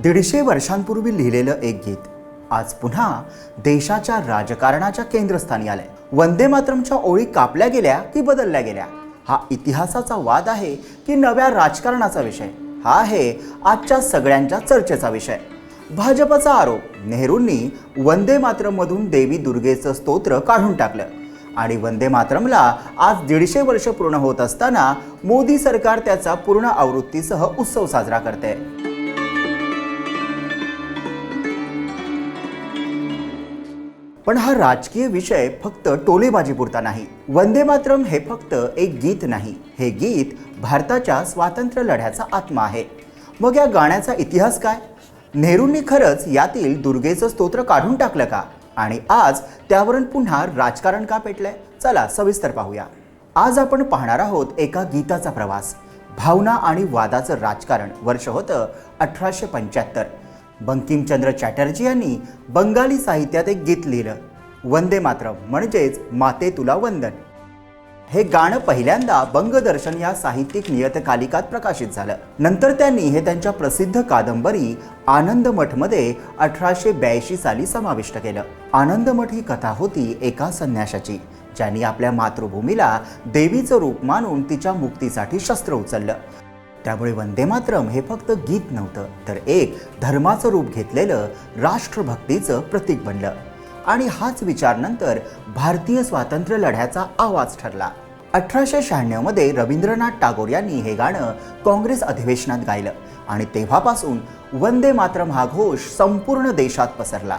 150 वर्षांपूर्वी लिहिलेलं एक गीत आज पुन्हा देशाच्या राजकारणाच्या केंद्रस्थानी आलंय। वंदे मातरमच्या ओळी कापल्या गेल्या की बदलल्या गेल्या, हा इतिहासाचा वाद आहे की नव्या राजकारणाचा विषय? हा आहे आजच्या सगळ्यांच्या चर्चेचा विषय। भाजपचा आरोप, नेहरूंनी वंदे मातरम मधून देवी दुर्गेचं स्तोत्र काढून टाकलं आणि वंदे मातरमला आज 150 वर्ष पूर्ण होत असताना मोदी सरकार त्याचा पूर्ण आवृत्तीसह उत्सव साजरा करते। पण हा राजकीय विषय फक्त टोलेबाजीपुरता नाही। वंदे मातरम हे फक्त एक गीत नाही, हे गीत भारताच्या स्वातंत्र्य लढ्याचा आत्मा आहे। मग या गाण्याचा इतिहास काय? नेहरूंनी खरंच यातील दुर्गेचं स्तोत्र काढून टाकलं का? आणि आज त्यावरून पुन्हा राजकारण का पेटलंय? चला सविस्तर पाहूया। आज आपण पाहणार आहोत एका गीताचा प्रवास, भावना आणि वादाचं राजकारण। वर्ष होतं 1875। बंकिमचंद्र चॅटर्जी यांनी बंगाली साहित्यात एक गीत लिहिलं, वंदे मातरम म्हणजेच माते तुला वंदन। हे गाणं पहिल्यांदा बंगदर्शन या साहित्यिक नियतकालिकात प्रकाशित झालं। नंतर त्यांनी हे त्यांच्या प्रसिद्ध कादंबरी आनंदमठमध्ये 1882 साली समाविष्ट केलं। आनंदमठ ही कथा होती एका संन्याशाची, ज्यांनी आपल्या मातृभूमीला देवीचं रूप मानून तिच्या मुक्तीसाठी शस्त्र उचललं। त्यामुळे वंदे मातरम हे फक्त गीत नव्हतं, तर एक धर्माचं रूप घेतलेलं राष्ट्रभक्तीचं प्रतीक बनलं। आणि हाच विचार नंतर भारतीय स्वातंत्र्य लढ्याचा आवाज ठरला। 1896 मध्ये रवींद्रनाथ टागोर यांनी हे गाणं काँग्रेस अधिवेशनात गायलं आणि तेव्हापासून वंदे मातरम हा घोष संपूर्ण देशात पसरला।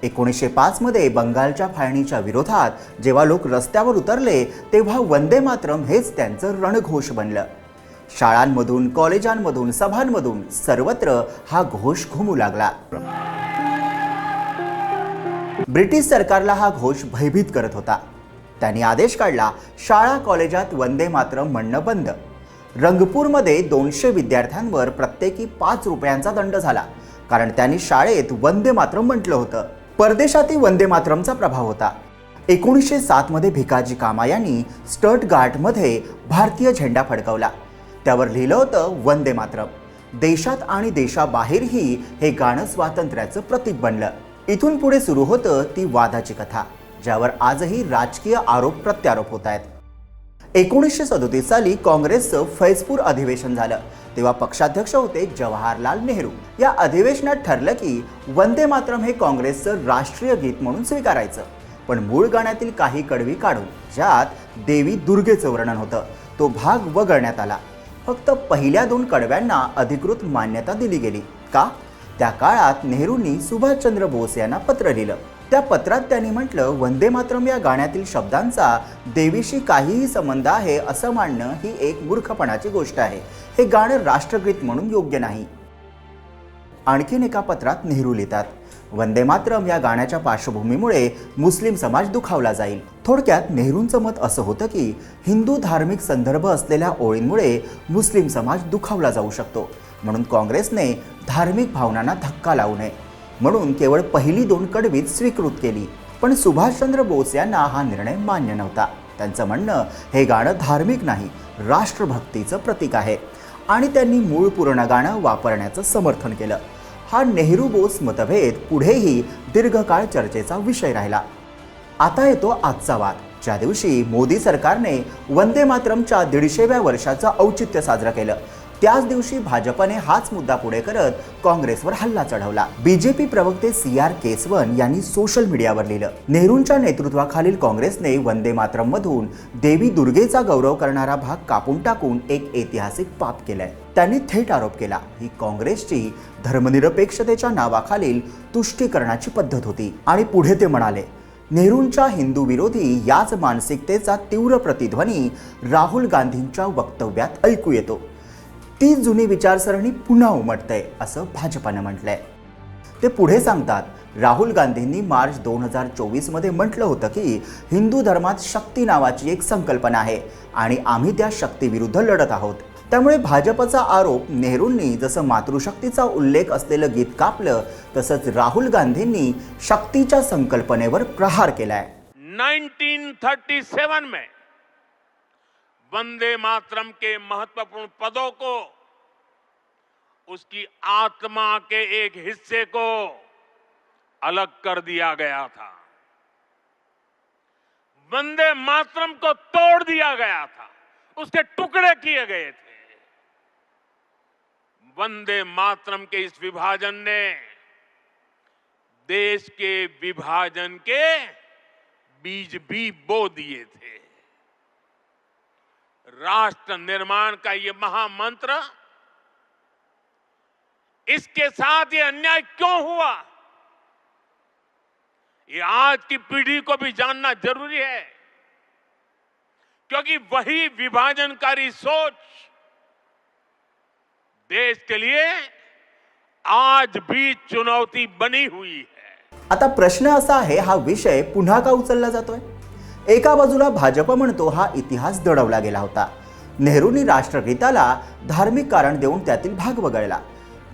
(1905) मध्ये बंगालच्या फाळणीच्या विरोधात जेव्हा लोक रस्त्यावर उतरले तेव्हा वंदे मातरम हेच त्यांचं रणघोष बनलं। शाळांमधून, कॉलेजांमधून, सभांमधून सर्वत्र हा घोष घुमू लागला। ब्रिटिश सरकारला हा घोष भयभीत करत होता। त्यांनी आदेश काढला, शाळा कॉलेजात वंदे मातरम म्हणणं बंद। रंगपूरमध्ये 200 विद्यार्थ्यांवर प्रत्येकी 5 रुपयांचा दंड झाला, कारण त्यांनी शाळेत वंदे मातरम म्हटलं होतं। परदेशातील वंदे मातरमचा प्रभाव होता। 1907 मध्ये भिकाजी कामा यांनी स्टटगार्टमध्ये भारतीय झेंडा फडकवला, त्यावर लिहिलं होतं वंदे मातरम। देशात आणि देशाबाहेरही हे गाणं स्वातंत्र्याचं प्रतीक बनलं। इथून पुढे सुरू होतं ती वादाची कथा, ज्यावर आजही राजकीय आरोप प्रत्यारोप होत आहेत। 1937 साली काँग्रेसचं फैजपूर अधिवेशन झालं, तेव्हा पक्षाध्यक्ष होते जवाहरलाल नेहरू। या अधिवेशनात ठरलं की वंदे मातरम हे काँग्रेसचं राष्ट्रीय गीत म्हणून स्वीकारायचं, पण मूळ गाण्यातील काही कडवी काढून ज्यात देवी दुर्गेचं वर्णन होतं तो भाग वगळण्यात आला। फक्त पहिल्या 2 कडव्यांना अधिकृत मान्यता दिली गेली। का? त्या काळात नेहरूंनी सुभाषचंद्र बोस यांना पत्र लिहिलं। त्या पत्रात त्यांनी म्हटलं, वंदे मातरम या गाण्यातील शब्दांचा देवीशी काहीही संबंध आहे असं मानणं ही एक मूर्खपणाची गोष्ट आहे। हे गाणं राष्ट्रगीत म्हणून योग्य नाही। आणखीन एका पत्रात नेहरू लिहितात, वंदे मातरम या गाण्याच्या पार्श्वभूमीमुळे मुस्लिम समाज दुखावला जाईल। थोडक्यात नेहरूंचं मत असं होतं की हिंदू धार्मिक संदर्भ असलेल्या ओळींमुळे मुस्लिम समाज दुखावला जाऊ शकतो, म्हणून काँग्रेसने धार्मिक भावनांना धक्का लावू नये म्हणून केवळ पहिली 2 कडवीच स्वीकृत केली। पण सुभाषचंद्र बोस यांना हा निर्णय मान्य नव्हता। त्यांचं म्हणणं, हे गाणं धार्मिक नाही, राष्ट्रभक्तीचं प्रतीक आहे, आणि त्यांनी मूळ पूर्ण गाणं वापरण्याचं समर्थन केलं। हा नेहरू बोस मतभेद पुढेही दीर्घकाळ चर्चेचा विषय राहिला। आता येतो आजचा वाद, ज्या दिवशी मोदी सरकारने वंदे मातरमच्या 150व्या वर्षाचं औचित्य साजरं केलं, त्याच दिवशी भाजपने हाच मुद्दा पुढे करत काँग्रेसवर हल्ला चढवला। बीजेपी प्रवक्ते CR केसवन यांनी सोशल मीडियावर लिहिलं, नेहरूंच्या नेतृत्वाखालील काँग्रेसने वंदे मातरम मधून देवी दुर्गेचा गौरव करणारा भाग कापून टाकून एक ऐतिहासिक पाप केलंय। त्यांनी थेट आरोप केला, ही काँग्रेसची धर्मनिरपेक्षतेच्या नावाखालील तुष्टीकरणाची पद्धत होती। आणि पुढे ते म्हणाले, नेहरूंच्या हिंदू विरोधी याच मानसिकतेचा तीव्र प्रतिध्वनी राहुल गांधींच्या वक्तव्यात ऐकू येतो। ती जुनी विचारसरणी पुन्हा उमटते असं भाजपानं म्हटलंय। ते पुढे सांगतात, राहुल गांधींनी मार्च 2024 मध्ये म्हटलं होतं की हिंदू धर्मात शक्ती नावाची एक संकल्पना आहे आणि आम्ही त्या शक्तीविरुद्ध लढत आहोत। त्यामुळे भाजपचा आरोप नेहरूंनी जसं मातृशक्तीचा उल्लेख असलेलं गीत कापलं, तसंच राहुल गांधींनी शक्तीच्या संकल्पनेवर प्रहार केलाय। 1937 में वंदे मातरम के महत्वपूर्ण पदों को, उसकी आत्मा के एक हिस्से को अलग कर दिया गया था। वंदे मातरम को तोड़ दिया गया था, उसके टुकड़े किए गए थे। वंदे मातरम के इस विभाजन ने देश के विभाजन के बीज भी बो दिए थे। राष्ट्र निर्माण का ये महामंत्र, इसके साथ ये अन्याय क्यों हुआ, ये आज की पीढ़ी को भी जानना जरूरी है, क्योंकि वही विभाजनकारी सोच देश के लिए आज भी चुनौती बनी हुई है। आता प्रश्न असा आहे, हा विषय पुन्हा का उचलला जातोय? एका बाजूला भाजप म्हणतो हा इतिहास दडवला गेला होता, नेहरूंनी राष्ट्रगीताला धार्मिक कारण देऊन त्यातील भाग वगळला।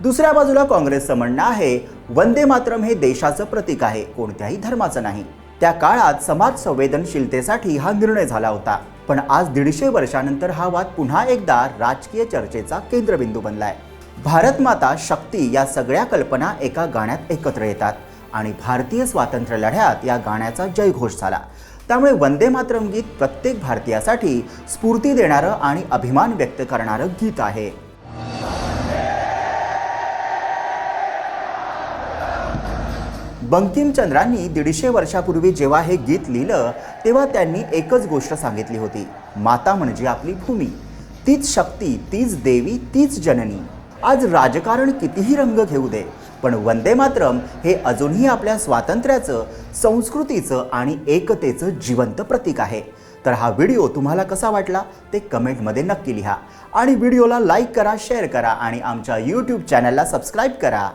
दुसऱ्या बाजूला काँग्रेसचं म्हणणं आहे वंदे मातरम हे देशाचं प्रतीक आहे, कोणत्याही धर्माचं नाही। त्या काळात समाज संवेदनशीलतेसाठी हा निर्णय झाला होता, पण आज 150 वर्षानंतर हा वाद पुन्हा एकदा राजकीय चर्चेचा केंद्रबिंदू बनलाय। भारत माता शक्ती या सगळ्या कल्पना एका गाण्यात एकत्र येतात आणि भारतीय स्वातंत्र्य लढ्यात या गाण्याचा जयघोष झाला। त्यामुळे वंदे मातरम गीत प्रत्येक भारतीयासाठी स्फूर्ती देणारं आणि अभिमान व्यक्त करणारं गीत आहे। बंकिमचंद्रांनी 150 वर्षापूर्वी जेव्हा हे गीत लिहिलं, तेव्हा त्यांनी एकच गोष्ट सांगितली होती, माता म्हणजे आपली भूमी, तीच शक्ती, तीच देवी, तीच जननी। आज राजकारण कितीही रंग घेऊ दे, पण वंदे मातरम हे अजूनही आपल्या स्वातंत्र्याचं, संस्कृतीचं आणि एकतेचं जिवंत प्रतीक आहे। तर हा व्हिडिओ तुम्हाला कसा वाटला ते कमेंटमध्ये नक्की लिहा आणि व्हिडिओला लाईक करा, शेअर करा आणि आमच्या YouTube चॅनलला सबस्क्राईब करा।